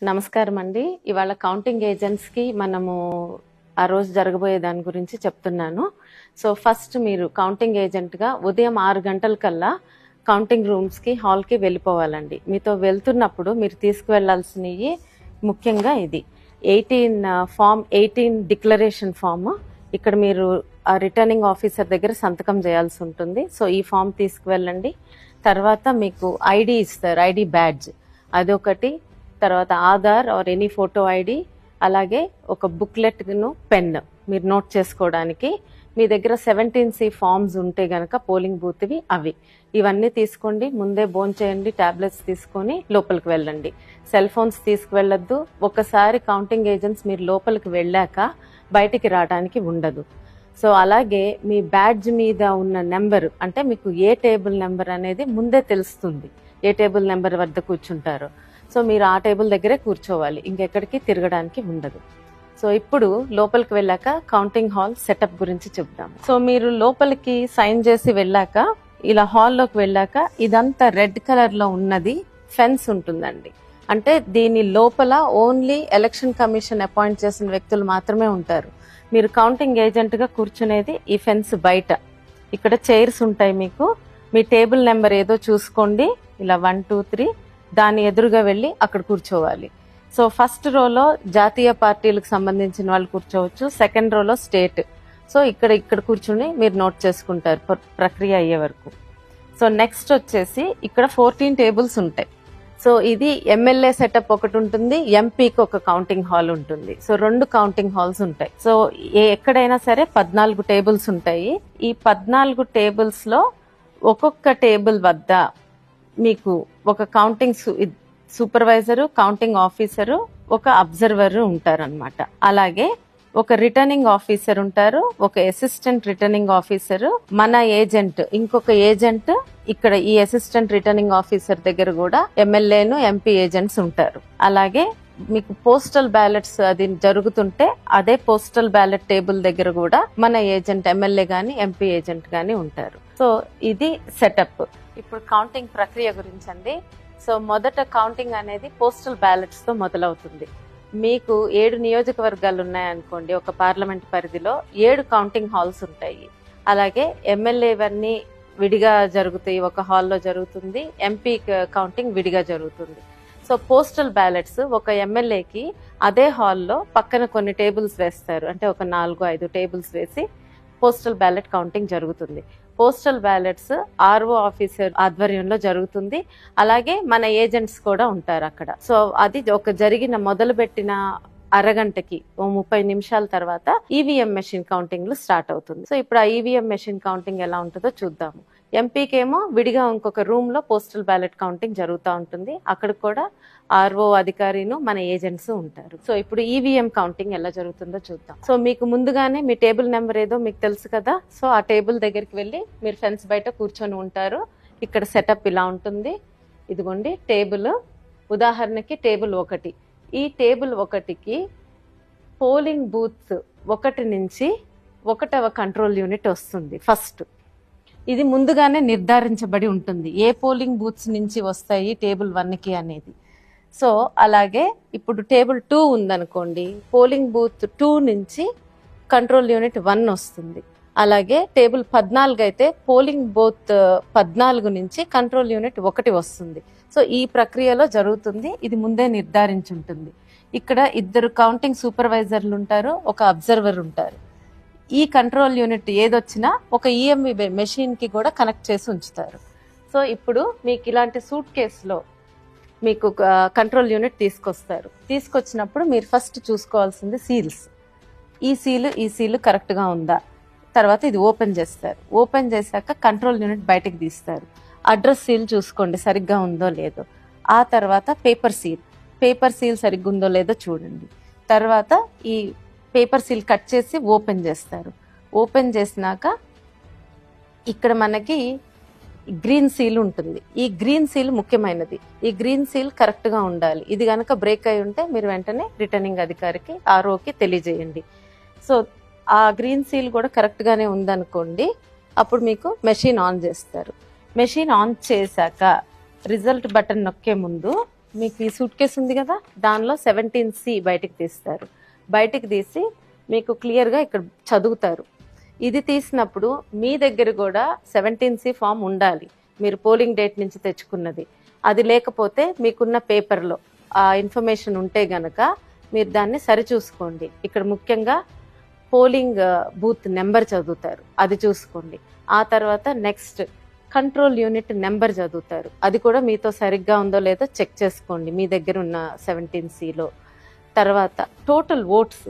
నమస్కారం అండి. ఇవాళ కౌంటింగ్ ఏజెంట్స్ కి మనము ఆ రోజు జరగబోయే దాని గురించి చెప్తున్నాను. సో ఫస్ట్ మీరు కౌంటింగ్ ఏజెంట్ గా ఉదయం 6 గంటలకల్లా కౌంటింగ్ రూమ్స్ కి హాల్ కి వెళ్ళిపోవాలండి. మీతో వెళ్తున్నప్పుడు మీరు తీసుకువెళ్లాల్సినవి ముఖ్యంగా ఇది 18 డిక్లరేషన్ ఫామ్. ఇక్కడ మీరు ఆ రిటర్నింగ్ ఆఫీసర్ దగ్గర సంతకం చేయాల్సి ఉంటుంది. సో ఈ ఫామ్ తీసుకువెళ్ళండి. తర్వాత మీకు ఐడి ఇస్తారు, ఐడి బ్యాడ్జ్ అదొకటి. తర్వాత Aadhaar or any photo ID, అలాగే ఒక బుక్లెట్ ను పెన్ మీరు నోట్ చేసుకోవడానికి. మీ దగ్గర 17C ఫామ్స్ ఉంటే గనక పోలింగ్ బూత్వి అవి ఇవన్నీ తీసుకోండి. ముందే భోంచేయండి, టాబ్లెట్స్ తీసుకొని లోపలికి వెళ్ళండి. సెల్ ఫోన్స్ తీసుకువెళ్ళొద్దు. ఒకసారి కౌంటింగ్ ఏజెంట్స్ మీరు లోపలికి వెళ్ళాక బయటికి రావడానికి ఉండదు. సో అలాగే మీ బ్యాడ్జ్ మీద ఉన్న నెంబర్, అంటే మీకు ఏ టేబుల్ నెంబర్ అనేది ముందే తెలుస్తుంది, ఏ టేబుల్ నెంబర్ వద్ద కూర్చుంటారో. సో మీరు ఆ టేబుల్ దగ్గరే కూర్చోవాలి, ఇంకెక్కడికి తిరగడానికి ఉండదు. సో ఇప్పుడు లోపలికి వెళ్ళాక కౌంటింగ్ హాల్ సెటప్ గురించి చెప్తాం. సో మీరు లోపలికి సైన్ చేసి వెళ్ళాక ఇలా హాల్లోకి వెళ్ళాక ఇదంతా రెడ్ కలర్ లో ఉన్నది ఫెన్స్ ఉంటుందండి. అంటే దీని లోపల ఓన్లీ ఎలక్షన్ కమిషన్ అపాయింట్ చేసిన వ్యక్తులు మాత్రమే ఉంటారు. మీరు కౌంటింగ్ ఏజెంట్ గా కూర్చునేది ఈ ఫెన్స్ బయట. ఇక్కడ చైర్స్ ఉంటాయి మీకు. మీ టేబుల్ నెంబర్ ఏదో చూసుకోండి, ఇలా 1 2 3 దాని ఎదురుగా వెళ్ళి అక్కడ కూర్చోవాలి. సో ఫస్ట్ రోలో జాతీయ పార్టీలకు సంబంధించిన వాళ్ళు కూర్చోవచ్చు, సెకండ్ రోలో స్టేట్. సో ఇక్కడ కూర్చుని మీరు నోట్ చేసుకుంటారు ప్రక్రియ అయ్యే వరకు. సో నెక్స్ట్ వచ్చేసి ఇక్కడ 14 టేబుల్స్ ఉంటాయి. సో ఇది ఎమ్మెల్యే సెటప్ ఒకటి ఉంటుంది, ఎంపీకి ఒక కౌంటింగ్ హాల్ ఉంటుంది. సో 2 కౌంటింగ్ హాల్స్ ఉంటాయి. సో ఎక్కడైనా సరే 14 టేబుల్స్ ఉంటాయి. ఈ 14 టేబుల్స్ లో ఒక్కొక్క టేబుల్ వద్ద మీకు ఒక కౌంటింగ్ సూపర్వైజరు, కౌంటింగ్ ఆఫీసరు, ఒక అబ్జర్వర్ ఉంటారన్నమాట. అలాగే ఒక రిటర్నింగ్ ఆఫీసర్ ఉంటారు, ఒక అసిస్టెంట్ రిటర్నింగ్ ఆఫీసర్, మన ఏజెంట్, ఇంకొక ఏజెంట్. ఇక్కడ ఈ అసిస్టెంట్ రిటర్నింగ్ ఆఫీసర్ దగ్గర కూడా ఎమ్మెల్యేను, ఎంపీ ఏజెంట్స్ ఉంటారు. అలాగే మీకు పోస్టల్ బ్యాలెట్స్ అది జరుగుతుంటే అదే పోస్టల్ బ్యాలెట్ టేబుల్ దగ్గర కూడా మన ఏజెంట్, ఎమ్మెల్యే గాని ఎంపీ ఏజెంట్ గాని ఉంటారు. సో ఇది సెటప్. ఇప్పుడు కౌంటింగ్ ప్రక్రియ గురించి అండి. సో మొదట కౌంటింగ్ అనేది పోస్టల్ బ్యాలెట్స్ తో మొదలవుతుంది. మీకు 7 నియోజకవర్గాలు ఉన్నాయనుకోండి, ఒక పార్లమెంట్ పరిధిలో 7 కౌంటింగ్ హాల్స్ ఉంటాయి. అలాగే ఎమ్మెల్యేవన్నీ విడిగా జరుగుతాయి, ఒక హాల్లో జరుగుతుంది. ఎంపీ కౌంటింగ్ విడిగా జరుగుతుంది. సో పోస్టల్ బ్యాలెట్స్ ఒక ఎమ్మెల్యేకి అదే హాల్లో పక్కన కొన్ని టేబుల్స్ వేస్తారు, అంటే ఒక 4-5 టేబుల్స్ వేసి పోస్టల్ బ్యాలెట్ కౌంటింగ్ జరుగుతుంది. పోస్టల్ బ్యాలెట్స్ ఆర్ఓ ఆఫీసర్ ఆధ్వర్యంలో జరుగుతుంది. అలాగే మన ఏజెంట్స్ కూడా ఉంటారు అక్కడ. సో అది ఒక మొదలుపెట్టిన అరగంటకి 30 నిమిషాల తర్వాత ఈవీఎం మెషిన్ కౌంటింగ్ స్టార్ట్ అవుతుంది. సో ఇప్పుడు ఆ ఈవీఎం మెషిన్ కౌంటింగ్ ఎలా ఉంటుందో చూద్దాము. ఎంపీకేమో విడిగా ఇంకొక రూమ్ లో పోస్టల్ బ్యాలెట్ కౌంటింగ్ జరుగుతూ ఉంటుంది. అక్కడ కూడా ఆర్ఓ అధికారిను, మన ఏజెంట్స్ ఉంటారు. సో ఇప్పుడు ఈవీఎం కౌంటింగ్ ఎలా జరుగుతుందో చూద్దాం. సో మీకు ముందుగానే మీ టేబుల్ నెంబర్ ఏదో మీకు తెలుసు కదా. సో ఆ టేబుల్ దగ్గరికి వెళ్ళి మీరు ఫెన్స్ బయట కూర్చొని ఉంటారు. ఇక్కడ సెటప్ ఇలా ఉంటుంది. ఇదిగోండి టేబుల్, ఉదాహరణకి టేబుల్ 1. ఈ టేబుల్ 1కి పోలింగ్ బూత్ 1 నుంచి 1వ కంట్రోల్ యూనిట్ వస్తుంది ఫస్ట్. ఇది ముందుగానే నిర్ధారించబడి ఉంటుంది, ఏ పోలింగ్ బూత్స్ నుంచి వస్తాయి టేబుల్ 1కి అనేది. సో అలాగే ఇప్పుడు టేబుల్ 2 ఉందనుకోండి, పోలింగ్ బూత్ 2 నుంచి కంట్రోల్ యూనిట్ 1 వస్తుంది. అలాగే టేబుల్ 14 అయితే పోలింగ్ బూత్ 14 నుంచి కంట్రోల్ యూనిట్ 1 వస్తుంది. సో ఈ ప్రక్రియలో జరుగుతుంది. ఇది ముందే నిర్ధారించుంటుంది. ఇక్కడ 2 కౌంటింగ్ సూపర్వైజర్లు ఉంటారు, ఒక అబ్జర్వర్ ఉంటారు. ఈ కంట్రోల్ యూనిట్ ఏదొచ్చినా ఒక ఈఎంవి మెషిన్ కి కూడా కనెక్ట్ చేసి ఉంచుతారు. సో ఇప్పుడు మీకు ఇలాంటి సూట్ కేసులో మీకు కంట్రోల్ యూనిట్ తీసుకొస్తారు. తీసుకొచ్చినప్పుడు మీరు ఫస్ట్ చూసుకోవాల్సింది సీల్స్. ఈ సీలు కరెక్ట్ గా ఉందా. తర్వాత ఇది ఓపెన్ చేస్తారు. ఓపెన్ చేశాక కంట్రోల్ యూనిట్ బయటకు తీస్తారు. అడ్రస్ సీల్ చూసుకోండి సరిగ్గా ఉందో లేదో. ఆ తర్వాత పేపర్ సీల్ సరిగ్గా ఉందో లేదో చూడండి. తర్వాత ఈ పేపర్ సీల్ కట్ చేసి ఓపెన్ చేస్తారు. ఓపెన్ చేసినాక ఇక్కడ మనకి గ్రీన్ సీల్ ఉంటుంది. ఈ గ్రీన్ సీల్ ముఖ్యమైనది. ఈ గ్రీన్ సీల్ కరెక్ట్ గా ఉండాలి. ఇది గనక బ్రేక్ అయి ఉంటే మీరు వెంటనే రిటర్నింగ్ అధికారికి, ఆర్ఓకి తెలియజేయండి. సో ఆ గ్రీన్ సీల్ కూడా కరెక్ట్ గానే ఉందనుకోండి, అప్పుడు మీకు మెషిన్ ఆన్ చేస్తారు. మెషిన్ ఆన్ చేశాక రిజల్ట్ బటన్ నొక్కే ముందు మీకు ఈ సూట్ కేసు ఉంది కదా, దానిలో 17C బయటికి తీస్తారు. బయటికి తీసి మీకు క్లియర్గా ఇక్కడ చదువుతారు. ఇది తీసినప్పుడు మీ దగ్గర కూడా 17C ఫామ్ ఉండాలి, మీరు పోలింగ్ డేట్ నుంచి తెచ్చుకున్నది. అది లేకపోతే మీకున్న పేపర్లో ఆ ఇన్ఫర్మేషన్ ఉంటే గనక మీరు దాన్ని సరిచూసుకోండి. ఇక్కడ ముఖ్యంగా పోలింగ్ బూత్ నెంబర్ చదువుతారు, అది చూసుకోండి. ఆ తర్వాత నెక్స్ట్ కంట్రోల్ యూనిట్ నెంబర్ చదువుతారు, అది కూడా మీతో సరిగ్గా ఉందో లేదో చెక్ చేసుకోండి మీ దగ్గర ఉన్న 17Cలో. తర్వాత టోటల్ ఓట్స్,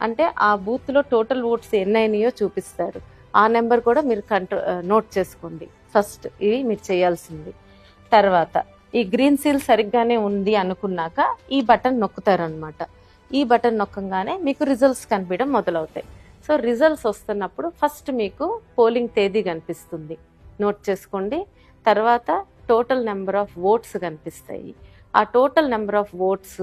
అంటే ఆ బూత్లో టోటల్ ఓట్స్ ఎన్నైనాయో చూపిస్తారు, ఆ నెంబర్ కూడా మీరు నోట్ చేసుకోండి. ఫస్ట్ ఇవి మీరు చేయాల్సింది. తర్వాత ఈ గ్రీన్ సీల్ సరిగ్గానే ఉంది అనుకున్నాక ఈ బటన్ నొక్కుతారనమాట. ఈ బటన్ నొక్కగానే మీకు రిజల్ట్స్ కనిపించడం మొదలవుతాయి. సో రిజల్ట్స్ వస్తున్నప్పుడు ఫస్ట్ మీకు పోలింగ్ తేదీ కనిపిస్తుంది, నోట్ చేసుకోండి. తర్వాత టోటల్ నెంబర్ ఆఫ్ ఓట్స్ కనిపిస్తాయి. ఆ టోటల్ నెంబర్ ఆఫ్ ఓట్స్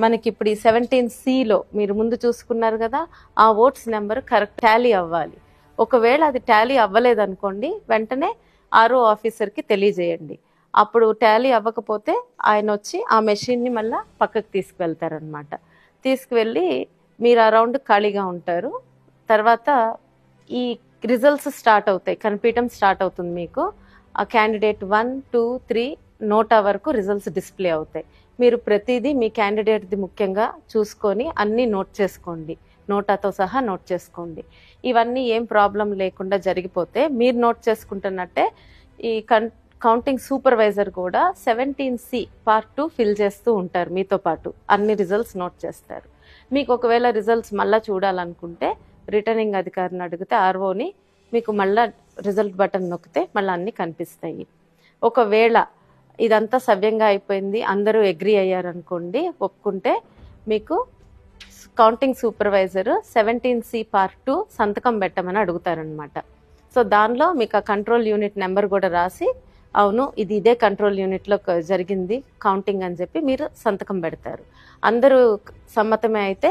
మనకి ఇప్పుడు ఈ 17Cలో మీరు ముందు చూసుకున్నారు కదా, ఆ ఓట్స్ నెంబర్ కరెక్ట్ టాలీ అవ్వాలి. ఒకవేళ అది టాలీ అవ్వలేదనుకోండి, వెంటనే ఆర్ఓ ఆఫీసర్కి తెలియజేయండి. అప్పుడు టాలీ అవ్వకపోతే ఆయన వచ్చి ఆ మెషిన్ని మళ్ళీ పక్కకు తీసుకువెళ్తారనమాట. తీసుకువెళ్ళి మీరు ఆ రౌండ్ ఖాళీగా ఉంటారు. తర్వాత ఈ రిజల్ట్స్ స్టార్ట్ అవుతాయి, కనిపించడం స్టార్ట్ అవుతుంది. మీకు ఆ క్యాండిడేట్ 1, 2, 3 నోటా వరకు రిజల్ట్స్ డిస్ప్లే అవుతాయి. మీరు ప్రతిదీ మీ క్యాండిడేట్ది ముఖ్యంగా చూసుకొని అన్నీ నోట్ చేసుకోండి, నోటాతో సహా నోట్ చేసుకోండి. ఇవన్నీ ఏం ప్రాబ్లం లేకుండా జరిగిపోతే మీరు నోట్ చేసుకుంటున్నట్టే ఈ కౌంటింగ్ సూపర్వైజర్ కూడా 17C పార్ట్ 2 ఫిల్ చేస్తూ ఉంటారు, మీతో పాటు అన్ని రిజల్ట్స్ నోట్ చేస్తారు. మీకు ఒకవేళ రిజల్ట్స్ మళ్ళీ చూడాలనుకుంటే రిటర్నింగ్ అధికారిని అడిగితే ఆర్ఓని మీకు మళ్ళీ రిజల్ట్ బటన్ నొక్కితే మళ్ళీ అన్నీ కనిపిస్తాయి. ఒకవేళ ఇదంతా సవ్యంగా అయిపోయింది, అందరూ అగ్రీ అయ్యారనుకోండి, ఒప్పుకుంటే మీకు కౌంటింగ్ సూపర్వైజర్ 17C పార్ట్ 2 సంతకం పెట్టమని అడుగుతారనమాట. సో దానిలో మీకు ఆ కంట్రోల్ యూనిట్ నెంబర్ కూడా రాసి అవును ఇది ఇదే కంట్రోల్ యూనిట్లో జరిగింది కౌంటింగ్ అని చెప్పి మీరు సంతకం పెడతారు. అందరూ సమ్మతమే అయితే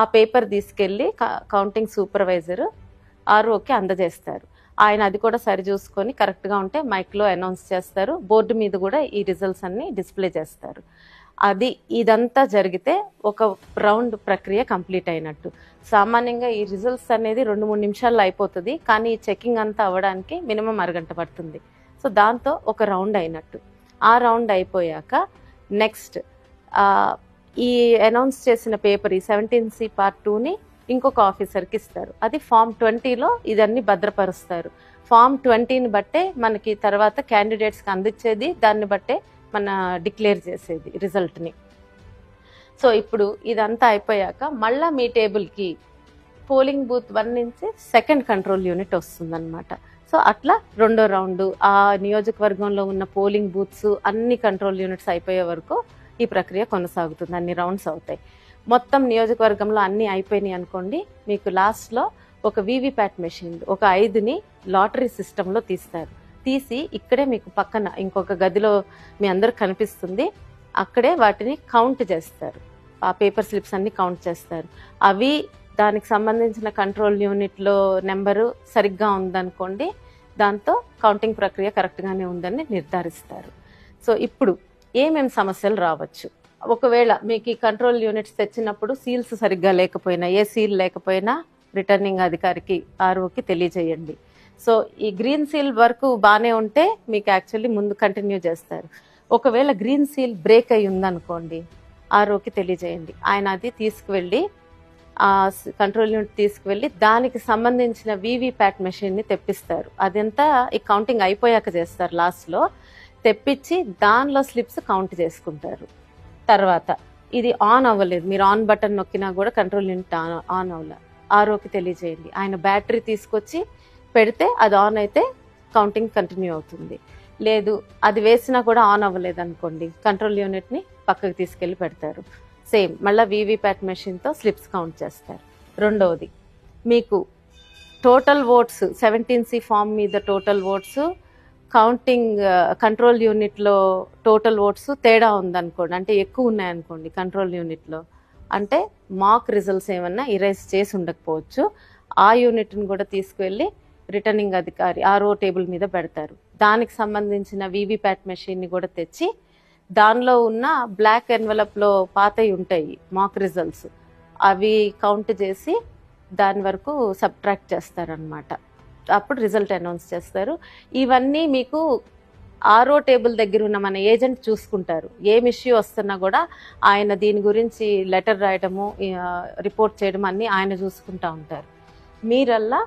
ఆ పేపర్ తీసుకెళ్ళి కౌంటింగ్ సూపర్వైజర్ ఆర్ఓకి అందజేస్తారు. ఆయన అది కూడా సరి చూసుకొని కరెక్ట్గా ఉంటే మైక్లో అనౌన్స్ చేస్తారు. బోర్డు మీద కూడా ఈ రిజల్ట్స్ అన్ని డిస్ప్లే చేస్తారు. ఇదంతా జరిగితే ఒక రౌండ్ ప్రక్రియ కంప్లీట్ అయినట్టు. సామాన్యంగా ఈ రిజల్ట్స్ అనేది 2-3 నిమిషాల్లో అయిపోతుంది, కానీ ఈ చెకింగ్ అంతా అవ్వడానికి మినిమం అరగంట పడుతుంది. సో దాంతో ఒక రౌండ్ అయినట్టు. ఆ రౌండ్ అయిపోయాక నెక్స్ట్ ఈ అనౌన్స్ చేసిన పేపర్ ఈ 17C పార్ట్ 2ని ఇంకొక ఆఫీసర్కి ఇస్తారు. అది ఫామ్ 20లో ఇదన్నీ భద్రపరుస్తారు. ఫామ్ 20ని బట్టే మనకి తర్వాత క్యాండిడేట్స్కి అందించేది, దాన్ని బట్టే మన డిక్లేర్ చేసేది రిజల్ట్ని. సో ఇప్పుడు ఇదంతా అయిపోయాక మళ్ళీ మీ టేబుల్కి పోలింగ్ బూత్ 1 నుంచి సెకండ్ కంట్రోల్ యూనిట్ వస్తుందన్నమాట. సో అట్లా రెండో రౌండ్ ఆ నియోజకవర్గంలో ఉన్న పోలింగ్ బూత్స్ అన్ని కంట్రోల్ యూనిట్స్ అయిపోయే వరకు ఈ ప్రక్రియ కొనసాగుతుంది. అన్ని రౌండ్స్ అవుతాయి. మొత్తం నియోజకవర్గంలో అన్నీ అయిపోయినాయి అనుకోండి, మీకు లాస్ట్లో ఒక వీవీప్యాట్ మెషిన్ ఒక 5ని లాటరీ సిస్టంలో తీస్తారు. తీసి ఇక్కడే మీకు పక్కన ఇంకొక గదిలో మీ అందరికి కనిపిస్తుంది, అక్కడే వాటిని కౌంట్ చేస్తారు. ఆ పేపర్ స్లిప్స్ అన్ని కౌంట్ చేస్తారు. అవి దానికి సంబంధించిన కంట్రోల్ యూనిట్లో నెంబరు సరిగ్గా ఉందనుకోండి, దాంతో కౌంటింగ్ ప్రక్రియ కరెక్ట్గానే ఉందని నిర్ధారిస్తారు. సో ఇప్పుడు ఏమేమి సమస్యలు రావచ్చు, ఒకవేళ మీకు ఈ కంట్రోల్ యూనిట్స్ తెచ్చినప్పుడు సీల్స్ సరిగ్గా లేకపోయినా, ఏ సీల్ లేకపోయినా రిటర్నింగ్ అధికారికి ఆర్ఓకి తెలియజేయండి. సో ఈ గ్రీన్ సీల్ వరకు బాగానే ఉంటే మీకు యాక్చువల్లీ ముందు కంటిన్యూ చేస్తారు. ఒకవేళ గ్రీన్ సీల్ బ్రేక్ అయి ఉందనుకోండి, ఆర్ఓకి తెలియజేయండి. ఆయన అది తీసుకువెళ్ళి ఆ కంట్రోల్ యూనిట్ తీసుకువెళ్ళి దానికి సంబంధించిన వీవీప్యాట్ మెషిన్ని తెప్పిస్తారు. అదంతా ఈ కౌంటింగ్ అయిపోయాక చేస్తారు. లాస్ట్లో తెప్పించి దానిలో స్లిప్స్ కౌంట్ చేసుకుంటారు. తర్వాత ఇది ఆన్ అవ్వలేదు, మీరు ఆన్ బటన్ నొక్కినా కూడా కంట్రోల్ యూనిట్ ఆన్ అవ్వలేదు, ఆర్ఓకి తెలియజేయండి. ఆయన బ్యాటరీ తీసుకొచ్చి పెడితే అది ఆన్ అయితే కౌంటింగ్ కంటిన్యూ అవుతుంది. లేదు అది వేసినా కూడా ఆన్ అవ్వలేదు అనుకోండి, కంట్రోల్ యూనిట్ని పక్కకు తీసుకెళ్ళి పెడతారు. సేమ్ మళ్ళీ వీవీప్యాట్ మెషిన్తో స్లిప్స్ కౌంట్ చేస్తారు. రెండవది మీకు టోటల్ ఓట్స్ 17C ఫామ్ మీద టోటల్ ఓట్స్ కౌంటింగ్ కంట్రోల్ యూనిట్లో టోటల్ ఓట్స్ తేడా ఉందనుకోండి, అంటే ఎక్కువ ఉన్నాయనుకోండి కంట్రోల్ యూనిట్లో, అంటే మాక్ రిజల్ట్స్ ఏమన్నా ఇరేజ్ చేసి ఉండకపోవచ్చు. ఆ యూనిట్ని కూడా తీసుకువెళ్ళి రిటర్నింగ్ అధికారి ఆర్ఓ టేబుల్ మీద పెడతారు. దానికి సంబంధించిన వీవీప్యాట్ మెషిన్ని కూడా తెచ్చి దానిలో ఉన్న బ్లాక్ ఎన్వలప్లో పాతవి ఉంటాయి మాక్ రిజల్ట్స్, అవి కౌంట్ చేసి దాని వరకు సబ్ట్రాక్ట్ చేస్తారనమాట. అప్పుడు రిజల్ట్ అనౌన్స్ చేస్తారు. ఇవన్నీ మీకు ఆర్ఓ టేబుల్ దగ్గర ఉన్న మన ఏజెంట్ చూసుకుంటారు. ఏం ఇష్యూ వస్తున్నా కూడా ఆయన దీని గురించి లెటర్ రాయడము, రిపోర్ట్ చేయడం అన్నీ ఆయన చూసుకుంటూ ఉంటారు. మీరల్లా